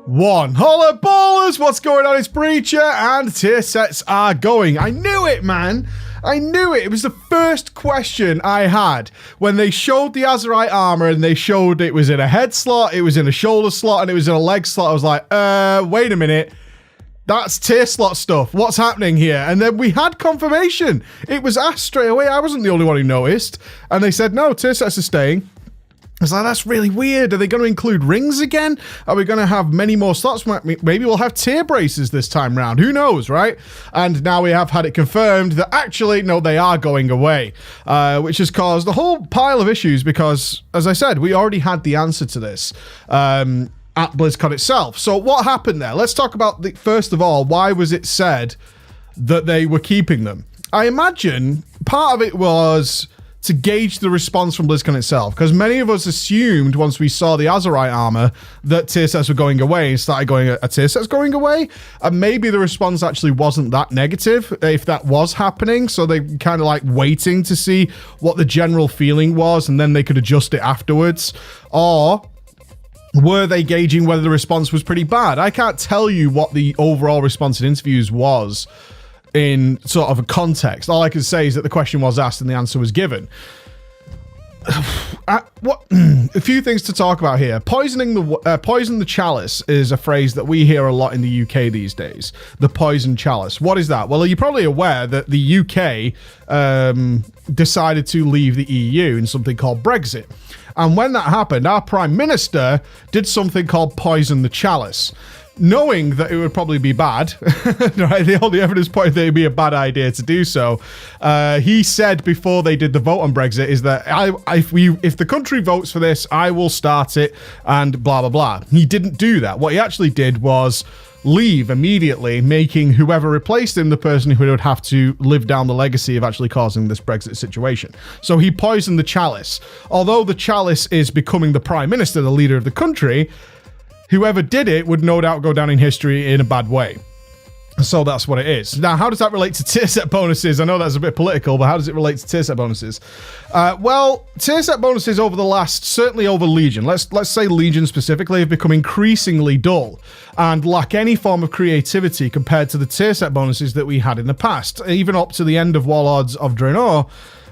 1. Holla ballers, what's going on? It's Breacher and tier sets are going. I knew it, man. I knew it. It was the first question I had when they showed the Azeroth armor and they showed it was in a head slot, it was in a shoulder slot, and it was in a leg slot. I was like, wait a minute. That's tier slot stuff. What's happening here? And then we had confirmation. It was asked straight away. I wasn't the only one who noticed. And they said, no, tier sets are staying. I was like, that's really weird. Are they going to include rings again? Are we going to have many more slots? Maybe we'll have tier braces this time round. Who knows, right? And now we have had it confirmed that actually, no, they are going away, which has caused a whole pile of issues because, as I said, we already had the answer to this at BlizzCon itself. So what happened there? Let's talk about, first of all, why was it said that they were keeping them? I imagine part of it was to gauge the response from BlizzCon itself, because many of us assumed once we saw the Azeroth armor that tier sets were going away and started going, a tier set's going away? And maybe the response actually wasn't that negative if that was happening, so they kind of like waiting to see what the general feeling was and then they could adjust it afterwards. Or were they gauging whether the response was pretty bad? I can't tell you what the overall response in interviews was in sort of a context. All I can say is that the question was asked and the answer was given. A few things to talk about here. Poison the chalice is a phrase that we hear a lot in the UK these days. The poison chalice. What is that? Well, you're probably aware that the UK decided to leave the EU in something called Brexit. And when that happened, our Prime Minister did something called poison the chalice, knowing that it would probably be bad. Right? The only evidence pointed that it'd be a bad idea to do so. He said before they did the vote on Brexit is that if the country votes for this, I will start it and blah, blah, blah. He didn't do that. What he actually did was leave immediately, making whoever replaced him the person who would have to live down the legacy of actually causing this Brexit situation. So he poisoned the chalice. Although the chalice is becoming the Prime Minister, the leader of the country, whoever did it would no doubt go down in history in a bad way. So that's what it is. Now, how does that relate to tier set bonuses? I know that's a bit political, but how does it relate to tier set bonuses? Well, tier set bonuses over the last, certainly over Legion, let's say Legion specifically, have become increasingly dull and lack any form of creativity compared to the tier set bonuses that we had in the past. Even up to the end of Warlords of Draenor,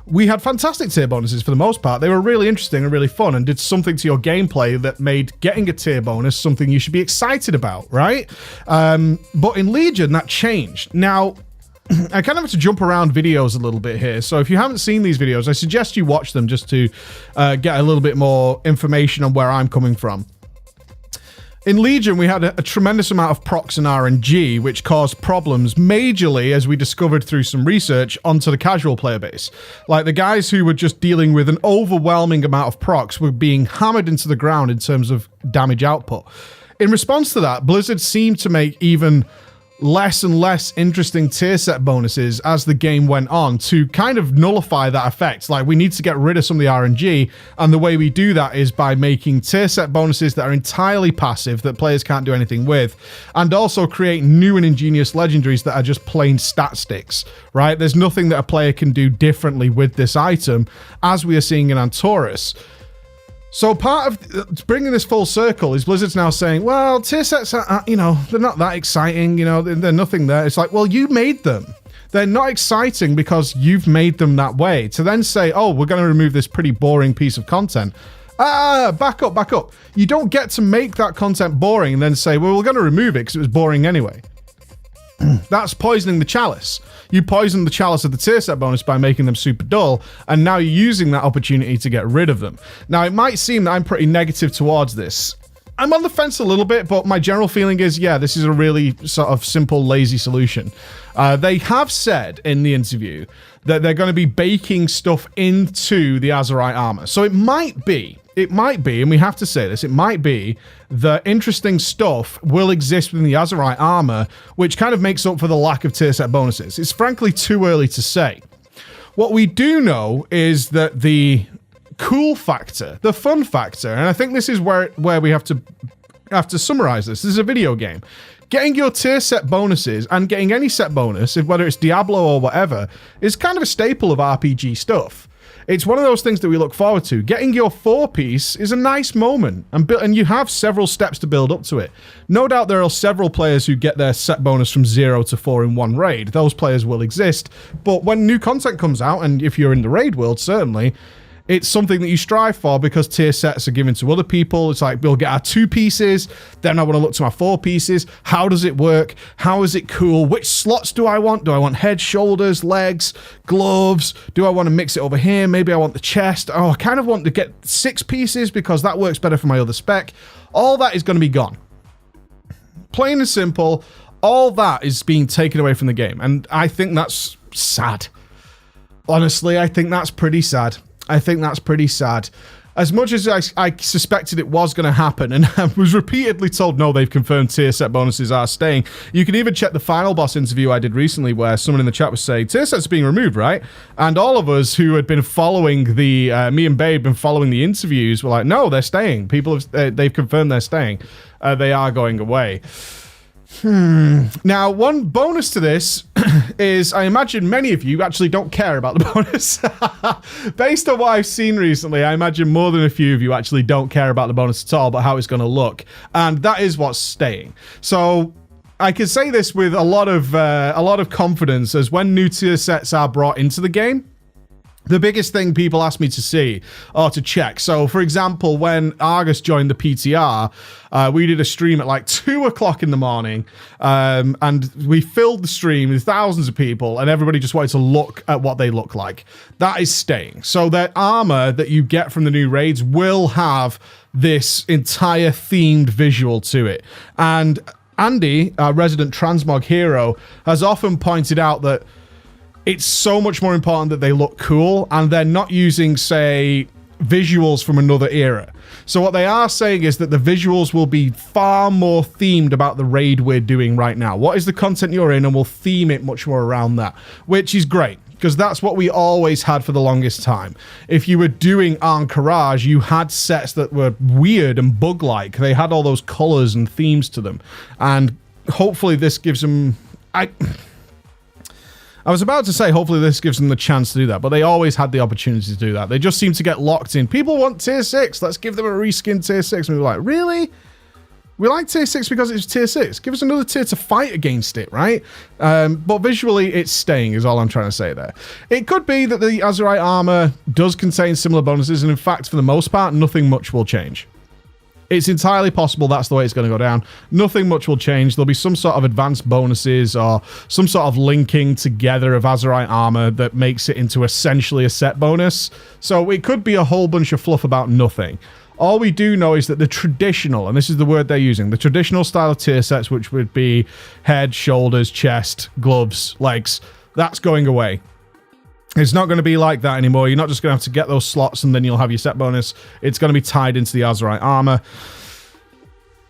we had fantastic tier bonuses for the most part. They were really interesting and really fun and did something to your gameplay that made getting a tier bonus something you should be excited about, right? But in Legion, that changed. Now, I kind of have to jump around videos a little bit here. So if you haven't seen these videos, I suggest you watch them just to get a little bit more information on where I'm coming from. In Legion, we had a tremendous amount of procs and RNG, which caused problems majorly, as we discovered through some research, onto the casual player base. Like the guys who were just dealing with an overwhelming amount of procs were being hammered into the ground in terms of damage output. In response to that, Blizzard seemed to make even less and less interesting tier set bonuses as the game went on to kind of nullify that effect. Like, we need to get rid of some of the RNG, and the way we do that is by making tier set bonuses that are entirely passive, that players can't do anything with, and also create new and ingenious legendaries that are just plain stat sticks, right? There's nothing that a player can do differently with this item, as we are seeing in Antorus. So part of bringing this full circle is Blizzard's now saying, well, tier sets are, they're not that exciting, they're nothing there. It's like, well, you made them. They're not exciting because you've made them that way. To then say, oh, we're going to remove this pretty boring piece of content. Back up. You don't get to make that content boring and then say, well, we're going to remove it because it was boring anyway. That's poisoning the chalice. You poison the chalice of the tier set bonus by making them super dull, and now you're using that opportunity to get rid of them. Now, it might seem that I'm pretty negative towards this. I'm on the fence a little bit, but my general feeling is, yeah, this is a really sort of simple, lazy solution. They have said in the interview that they're going to be baking stuff into the Azeroth armor. So it might be, and we have to say this, it might be that interesting stuff will exist within the Azeroth armor, which kind of makes up for the lack of tier set bonuses. It's frankly too early to say. What we do know is that the cool factor, the fun factor, and I think this is where we have to summarize this. This is a video game. Getting your tier set bonuses and getting any set bonus, whether it's Diablo or whatever, is kind of a staple of RPG stuff. It's one of those things that we look forward to. Getting your 4-piece is a nice moment, and you have several steps to build up to it. No doubt there are several players who get their set bonus from 0 to 4 in one raid. Those players will exist, but when new content comes out, and if you're in the raid world, certainly, it's something that you strive for because tier sets are given to other people. It's like, we'll get our 2 pieces, then I want to look to my 4 pieces. How does it work? How is it cool? Which slots do I want? Do I want head, shoulders, legs, gloves? Do I want to mix it over here? Maybe I want the chest. Oh, I kind of want to get 6 pieces because that works better for my other spec. All that is going to be gone. Plain and simple, all that is being taken away from the game. And I think that's sad. Honestly, I think that's pretty sad. I think that's pretty sad. As much as I suspected it was going to happen, and I was repeatedly told, no, they've confirmed tier set bonuses are staying. You can even check the Final Boss interview I did recently where someone in the chat was saying, tier sets are being removed, right? And all of us who had been following the, me and Babe been following the interviews were like, no, they're staying. People have, they've confirmed they're staying. They are going away. Now, one bonus to this is I imagine many of you actually don't care about the bonus. Based on what I've seen recently, I imagine more than a few of you actually don't care about the bonus at all, but how it's going to look. And that is what's staying. So I can say this with a lot of confidence, as when new tier sets are brought into the game, the biggest thing people ask me to see or to check. So, for example, when Argus joined the PTR, we did a stream at like 2 o'clock in the morning, and we filled the stream with thousands of people, and everybody just wanted to look at what they look like. That is staying. So their armor that you get from the new raids will have this entire themed visual to it. And Andy, our resident transmog hero, has often pointed out that it's so much more important that they look cool, and they're not using, say, visuals from another era. So what they are saying is that the visuals will be far more themed about the raid we're doing right now. What is the content you're in, and we'll theme it much more around that, which is great, because that's what we always had for the longest time. If you were doing Ahn'Qiraj, you had sets that were weird and bug-like. They had all those colors and themes to them, and hopefully this gives them... I was about to say, hopefully this gives them the chance to do that, but they always had the opportunity to do that. They just seem to get locked in. People want tier 6. Let's give them a reskin tier 6. And we were like, really? We like tier 6 because it's tier 6. Give us another tier to fight against it, right? But visually, it's staying, is all I'm trying to say there. It could be that the Azerite armor does contain similar bonuses, and in fact, for the most part, nothing much will change. It's entirely possible that's the way it's going to go down. Nothing much will change. There'll be some sort of advanced bonuses or some sort of linking together of Azerite armor that makes it into essentially a set bonus. So it could be a whole bunch of fluff about nothing. All we do know is that the traditional, and this is the word they're using, the traditional style of tier sets, which would be head, shoulders, chest, gloves, legs, that's going away. It's not going to be like that anymore. You're not just going to have to get those slots and then you'll have your set bonus. It's going to be tied into the Azerite armor.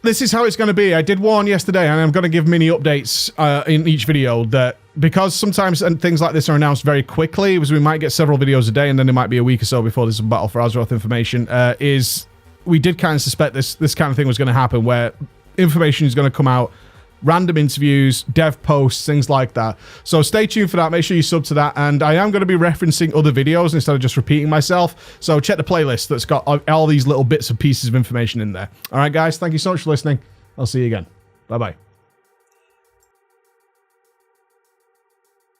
This is how it's going to be. I did warn yesterday, and I'm going to give mini updates in each video, that because sometimes things like this are announced very quickly, because we might get several videos a day and then it might be a week or so before there's a Battle for Azeroth information, we did kind of suspect this kind of thing was going to happen, where information is going to come out, random interviews, dev posts, things like that. So stay tuned for that. Make sure you sub to that. And I am going to be referencing other videos instead of just repeating myself. So check the playlist that's got all these little bits and pieces of information in there. All right, guys, thank you so much for listening. I'll see you again. Bye-bye.